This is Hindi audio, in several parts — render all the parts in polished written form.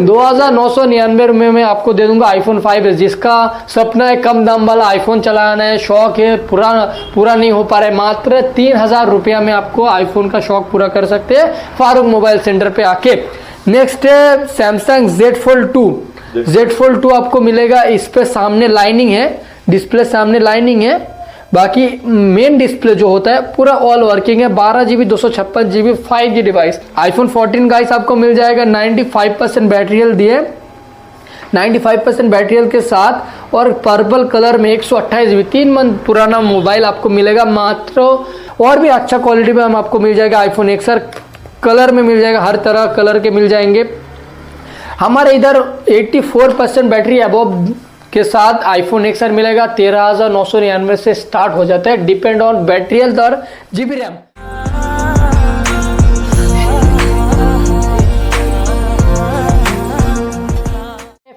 2999 में आपको दे दूंगा आईफोन 5s, जिसका सपना है कम दाम वाला आईफोन चलाना है, शौक है पूरा नहीं हो पा रहा है, मात्र 3000 रुपया में आपको आईफोन का शौक पूरा कर सकते हैं फारूक मोबाइल सेंटर पे आके। नेक्स्ट है सैमसंग Z Fold 2 आपको मिलेगा। इस पे सामने लाइनिंग है, डिस्प्ले सामने लाइनिंग है, बाकी मेन डिस्प्ले जो होता है पूरा ऑल वर्किंग है। 12GB 256GB 5G device. IPhone 14 guys आपको मिल जाएगा 95% बैटरी हेल्थ दिए, 95% बैटरी हेल्थ के साथ, और पर्पल कलर में 128GB 3 मंथ पुराना मोबाइल आपको मिलेगा मात्र। और भी अच्छा क्वालिटी में हम आपको मिल जाएगा आईफोन XR कलर में मिल जाएगा, हर तरह कलर के मिल जाएंगे। हमारे इधर 84% बैटरी अबव के साथ आईफोन XR मिलेगा। 13,999 से स्टार्ट हो जाता है, डिपेंड ऑन बैटरी हेल्थ और GB RAM.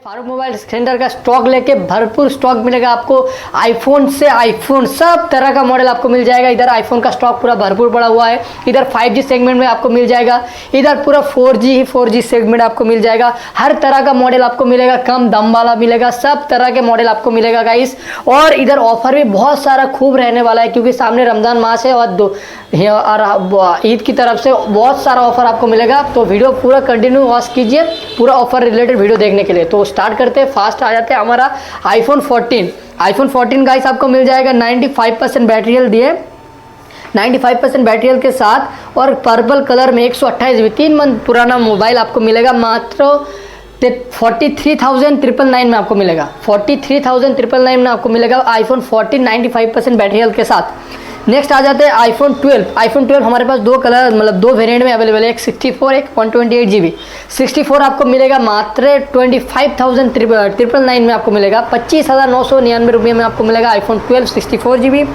Farooq mobile centre का स्टॉक लेके भरपूर स्टॉक मिलेगा आपको। आईफोन से आईफोन सब तरह का मॉडल आपको मिल जाएगा। इधर आईफोन का स्टॉक पूरा भरपूर पड़ा हुआ है। इधर 5G सेगमेंट में आपको मिल जाएगा, इधर पूरा 4G सेगमेंट आपको मिल जाएगा। हर तरह का मॉडल आपको मिलेगा, कम दाम वाला मिलेगा, सब तरह के मॉडल आपको मिलेगा गाइस। और इधर ऑफर भी बहुत सारा खूब रहने वाला है, क्योंकि सामने रमजान मास है और ईद की तरफ से बहुत सारा ऑफर आपको मिलेगा। तो वीडियो पूरा कंटिन्यू वॉच कीजिए, पूरा ऑफर रिलेटेड वीडियो देखने के लिए। तो स्टार्ट करते हैं, फास्ट आ जाते हैं। हमारा आईफोन 14 गाइस आपको मिल जाएगा 95% बैटरी हेल्थ दिए, 95% बैटरी हेल्थ के साथ, और पर्पल कलर में 128GB 3 मंथ पुराना मोबाइल आपको मिलेगा मात्र 43,999 में आपको मिलेगा। 43,999 में आपको मिलेगा आईफोन 14 95% बैटरी हेल्थ के साथ। नेक्स्ट आ जाते हैं आईफोन 12 हमारे पास दो कलर मतलब दो वेरिएंट में अवेलेबल है, एक 64 एक 128GB। 64 आपको मिलेगा मात्र 25,999 में आपको मिलेगा, 25,999 रुपये में आपको मिलेगा iPhone 12 64GB।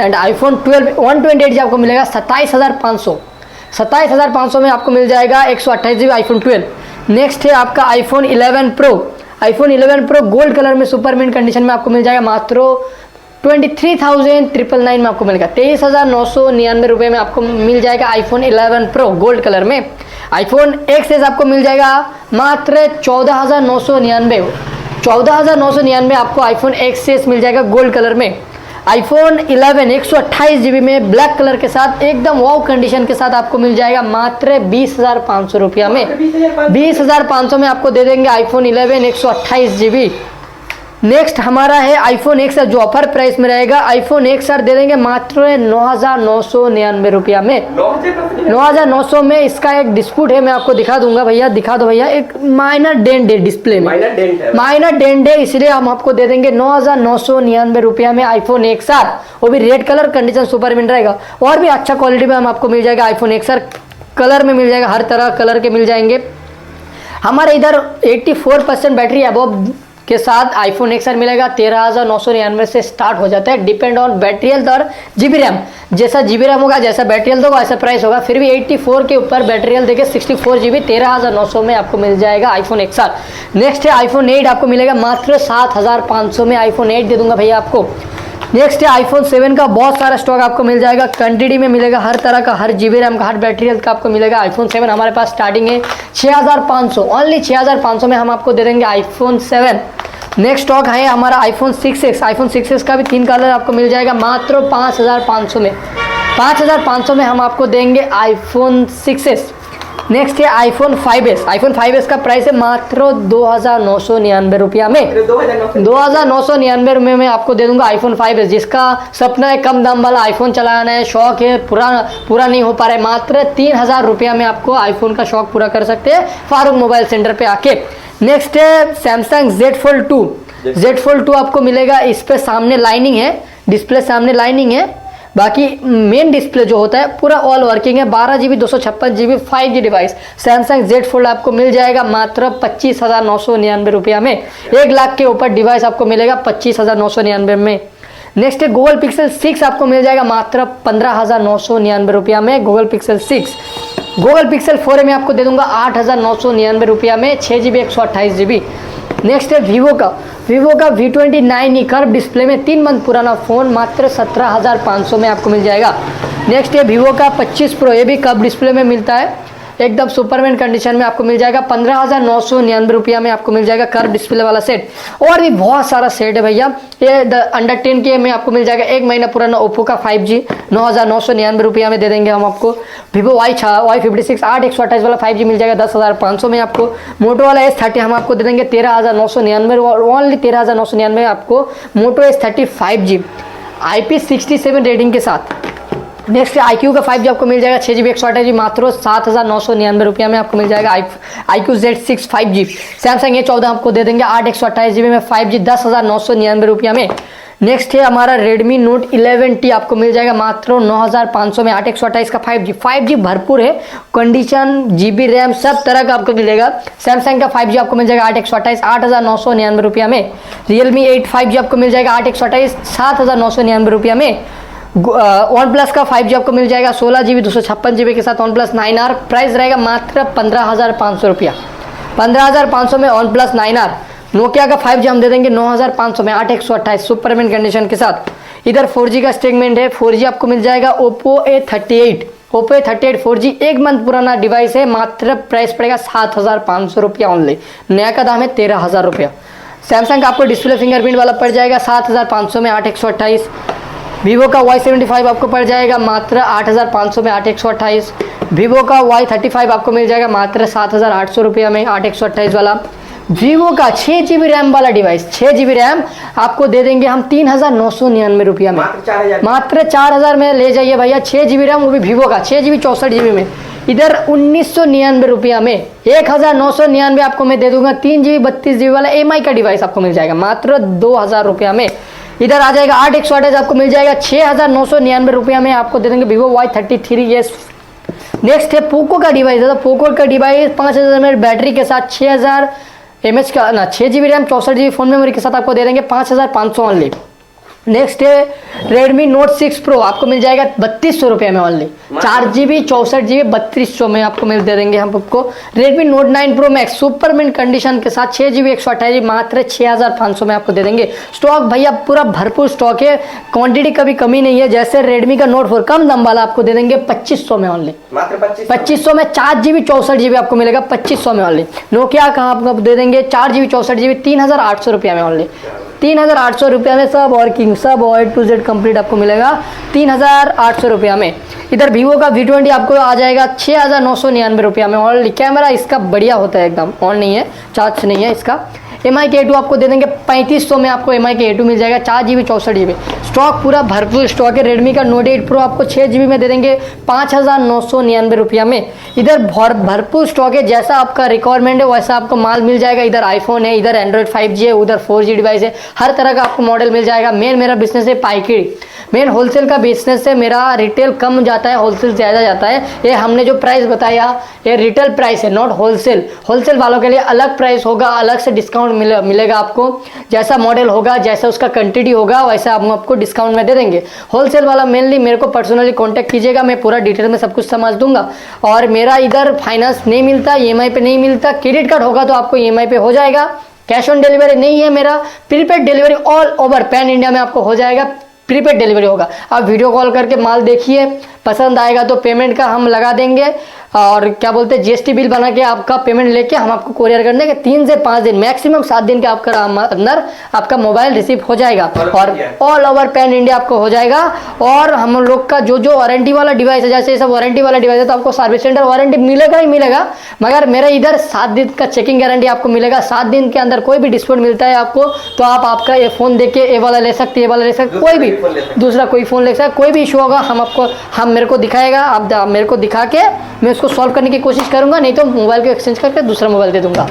And iPhone 12 128GB आपको मिलेगा 27,500 में आपको मिल जाएगा 128GB आईफोन 12। नेक्स्ट है आपका आईफोन 11 प्रो गोल्ड कलर में सुपर मिंट कंडीशन में आपको मिल जाएगा मात्र 23,999 में आपको मिलेगा, 23,999 रुपये में आपको मिल जाएगा आईफोन 11 प्रो गोल्ड कलर में। आईफोन XS आपको मिल जाएगा मात्र 14,999 आपको आईफोन XS मिल जाएगा गोल्ड कलर में। आईफोन 11 128GB में ब्लैक कलर के साथ एकदम वाव कंडीशन के साथ आपको मिल जाएगा मात्र 20,500 रुपया में। 20,500 में आपको दे देंगे आईफोन 11 128GB। नेक्स्ट हमारा है आईफोन XR, जो ऑफर प्राइस में रहेगा। आईफोन XR दे देंगे मात्र 9,999 रुपया में। 9,900 में इसका एक डिस्प्यूट है, मैं आपको दिखा दूंगा भैया, दिखा दो भैया। एक माइनर डेंट है डिस्प्ले में, माइनर डेंट है, इसलिए हम आपको दे देंगे 9,999 रुपया में आईफोन XR, वो भी रेड कलर कंडीशन सुपर मिल रहेगा। और भी अच्छा क्वालिटी में हम आपको मिल जाएगा आईफोन XR कलर में मिल जाएगा, हर तरह कलर के मिल जाएंगे। हमारे इधर 84% बैटरी अबव के साथ आईफोन XR मिलेगा। 13,999 से स्टार्ट हो जाता है, डिपेंड ऑन बैटरी हेल्थ और GB रैम। जैसा GB रैम होगा, जैसा बैटरी हेल्थ होगा, ऐसा प्राइस होगा। फिर भी 84 के ऊपर बैटरी हेल्थ देके 64GB 13,900 में आपको मिल जाएगा आईफोन XR। नेक्स्ट है आईफोन 8 आपको मिलेगा मात्र 7,500 में आईफोन 8 दे दूंगा भैया आपको। नेक्स्ट है आईफोन 7 का बहुत सारा स्टॉक आपको मिल जाएगा, क्वांटिटी में मिलेगा, हर तरह का, हर GB रैम का, हर बैटरी हेल्थ का आपको मिलेगा। आईफोन 7 हमारे पास स्टार्टिंग है 6,500, ओनली 6,500 में हम आपको दे देंगे आईफोन 7। नेक्स्ट स्टॉक है हमारा आईफोन 6s। आईफोन 6s का भी 3 कलर आपको मिल जाएगा मात्र 5,500 में। 5,500 में हम आपको देंगे आईफोन 6s। नेक्स्ट है आईफोन 5s। आईफोन 5s का प्राइस है मात्र 2,999 रुपया में। 2,999 रुपये में आपको दे दूंगा आईफोन 5s, जिसका सपना है कम दाम वाला आईफोन चलाना है, शौक है पूरा नहीं हो पा रहा है, मात्र 3,000 रुपया में आपको आईफोन का शौक पूरा कर सकते हैं फारूक मोबाइल सेंटर पे आके। नेक्स्ट है सैमसंग Z Fold 2 आपको मिलेगा। इस पे सामने लाइनिंग है, डिस्प्ले सामने लाइनिंग है, बाकी मेन डिस्प्ले जो होता है पूरा ऑल वर्किंग है। 12GB 256GB 5G device. Samsung Z Fold आपको मिल जाएगा मात्र 25,999 रुपया में। 1 लाख के ऊपर डिवाइस आपको मिलेगा 25,999 में। नेक्स्ट है गूगल पिक्सल 6 आपको मिल जाएगा मात्र 15,999 रुपया में। Google pixel 6। गूगल पिक्सल 4 में आपको दे दूंगा 8,999 रुपया में, 6GB 128GB। नेक्स्ट है वीवो का V29 कर्व डिस्प्ले में 3 मंथ पुराना फ़ोन मात्र 17,500 में आपको मिल जाएगा। नेक्स्ट है वीवो का 25 प्रो, ये भी कर्व डिस्प्ले में मिलता है, एकदम सुपरमैन कंडीशन में आपको मिल जाएगा 15,999 रुपया में आपको मिल जाएगा कर्व डिस्प्ले वाला सेट। और भी बहुत सारा सेट है भैया। ये अंडर 10 के में आपको मिल जाएगा 1 महीना पुराना ओप्पो का 5G 9,999 रुपया में दे देंगे हम आपको। वीवो Y56 8/128 वाला 5G मिल जाएगा 10,500 में आपको। मोटो वाला S30 हम आपको दे देंगे 13,999, ओनली 13,999 में आपको मोटो S30 5G IP67 रेटिंग के साथ। नेक्स्ट iQOO का 5G आपको मिल जाएगा 6GB 128GB मात्र 7,999 रुपया में आपको मिल जाएगा iQOO Z6 5G। Samsung A14 आपको दे देंगे 8/128GB में 5G 10,999 रुपया में। नेक्स्ट है हमारा Redmi Note 11T आपको मिल जाएगा मात्र 9,500 में 8/128 का 5G भरपूर है, कंडीशन GB रैम सब तरह का आपको मिलेगा। सैमसंग का 5G आपको मिल जाएगा 8/128 8,999 रुपया में। Realme 8 5G आपको मिल जाएगा 8/128 7,999 रुपया में। वन प्लस का 5G आपको मिल जाएगा 16GB 256GB के साथ वन प्लस 9R, प्राइस रहेगा मात्र 15,500 रुपया। 15,500 में वन प्लस 9R। नोकिया का 5G हम दे देंगे 9,500 में 8/128 सुपरमैन कंडीशन के साथ। इधर 4G का सेगमेंट है, 4G आपको मिल जाएगा ओप्पो A38 4G 1 मंथ पुराना डिवाइस है, मात्र प्राइस पड़ेगा 7,500 रुपया ओनली। नया का दाम है 13,000 रुपया। सैमसंग का आपको डिस्प्ले फिंगरप्रिंट वाला पड़ जाएगा 7,500 में 8/128। वीवो का Y75 आपको पड़ जाएगा मात्र 8,500 में 8/128। वीवो का Y35 आपको मिल जाएगा मात्र 7,800 रुपया में 8/128 वाला। वीवो का 6GB रैम वाला डिवाइस 6GB रैम आपको दे देंगे हम 3,999 रुपया में, मात्र 4,000 में ले जाइए भैया। 6GB रैम वो भी वीवो का 6GB 64GB में। इधर 1,999 रुपया में 1,999 आपको मैं दे दूंगा 3GB 32GB वाला MI का डिवाइस आपको मिल जाएगा मात्र 2,000 रुपया में। इधर आ जाएगा 8/128 आपको मिल जाएगा 6,999 रुपया में आपको दे देंगे वीवो Y33s। नेक्स्ट है पोको का डिवाइस है, तो पोको का डिवाइस 5,000 mAh बैटरी के साथ 6,000 mAh का ना 6GB RAM 64GB phone memory के साथ आपको दे देंगे 5,500 ओनली। नेक्स्ट है Redmi Note 6 Pro आपको मिल जाएगा 3,200 रुपये में ओनली। 4GB 64GB 3,200 में आपको मिल दे देंगे हम आपको। Redmi Note 9 Pro Max Superman condition के साथ 6GB 128GB मात्र 6,500 में आपको दे देंगे। स्टॉक भैया पूरा भरपूर स्टॉक है, क्वांटिटी कभी कमी नहीं है। जैसे Redmi का Note 4 कम दाम वाला आपको दे देंगे 2,500 में ओनली, मात्र 2,500 में 4GB 64GB आपको मिलेगा 2,500 में ओनली। नोकिया का आपको दे देंगे 4GB 64GB 3,800 रुपया में ओनली। 3,800 रुपया में सब वर्किंग सब A to Z कंप्लीट आपको मिलेगा 3,800 रुपया में। इधर वीवो का V20 आपको आ जाएगा 6,999 रुपया में। और कैमरा इसका बढ़िया होता है, एकदम ऑन नहीं है, चार्ज नहीं है इसका। MI के A2 आपको दे देंगे 3,500 में आपको MI के A2 मिल जाएगा 4GB 64GB। स्टॉक पूरा भरपूर स्टॉक है। Redmi का Note 8 Pro आपको 6GB में दे देंगे 5,999 रुपया में। इधर भरपूर स्टॉक है, जैसा आपका रिक्वायरमेंट है वैसा आपको माल मिल जाएगा। इधर iPhone है, इधर Android 5G है, उधर 4G डिवाइस है, हर तरह का आपको मॉडल मिल जाएगा। मेरा बिजनेस है पाइकिड़ी, मेन होलसेल का बिजनेस है मेरा। रिटेल कम जाता है, होलसेल ज़्यादा जाता है। ये हमने जो प्राइस बताया ये रिटेल प्राइस है, नॉट होलसेल। होलसेल वालों के लिए अलग प्राइस होगा, अलग से डिस्काउंट मिलेगा आपको। जैसा मॉडल होगा, जैसा उसका क्वांटिटी होगा, वैसा हम आपको डिस्काउंट में दे देंगे। होलसेल वाला मेनली मेरे को पर्सनली कांटेक्ट कीजिएगा, मैं पूरा डिटेल में सब कुछ समझ दूंगा। और मेरा इधर फाइनेंस नहीं मिलता, EMI पे नहीं मिलता। क्रेडिट कार्ड होगा तो आपको EMI पे हो जाएगा। कैश ऑन डिलीवरी नहीं है मेरा, prepaid delivery all over pan India में आपको हो जाएगा। प्रीपेड डिलीवरी होगा, आप वीडियो कॉल करके माल देखिए, पसंद आएगा तो पेमेंट का हम लगा देंगे। और क्या बोलते हैं GST बिल बना के आपका पेमेंट लेके हम आपको कोरियर कर देंगे। 3 से 5 दिन मैक्सिमम 7 दिन के आपका अंदर आपका मोबाइल रिसीव हो जाएगा। और ऑल ओवर पैन इंडिया आपको हो जाएगा। और हम लोग का जो वारंटी वाला डिवाइस है, जैसे ये सब वारंटी वाला डिवाइस है तो आपको सर्विस सेंटर वारंटी मिलेगा ही मिलेगा। मगर मेरा इधर 7 दिन का चेकिंग गारंटी आपको मिलेगा। 7 दिन के अंदर कोई भी डिस्काउंट मिलता है आपको तो आप आपका ये फ़ोन देख के ये वाला ले सकते, ये वाला ले सकते, कोई भी दूसरा कोई फ़ोन ले सकते। कोई भी इशू होगा हम मेरे को दिखाएगा, आप मेरे को दिखा के मैं उसको सॉल्व करने की कोशिश करूंगा। नहीं तो मोबाइल को एक्सचेंज करके दूसरा मोबाइल दे दूंगा।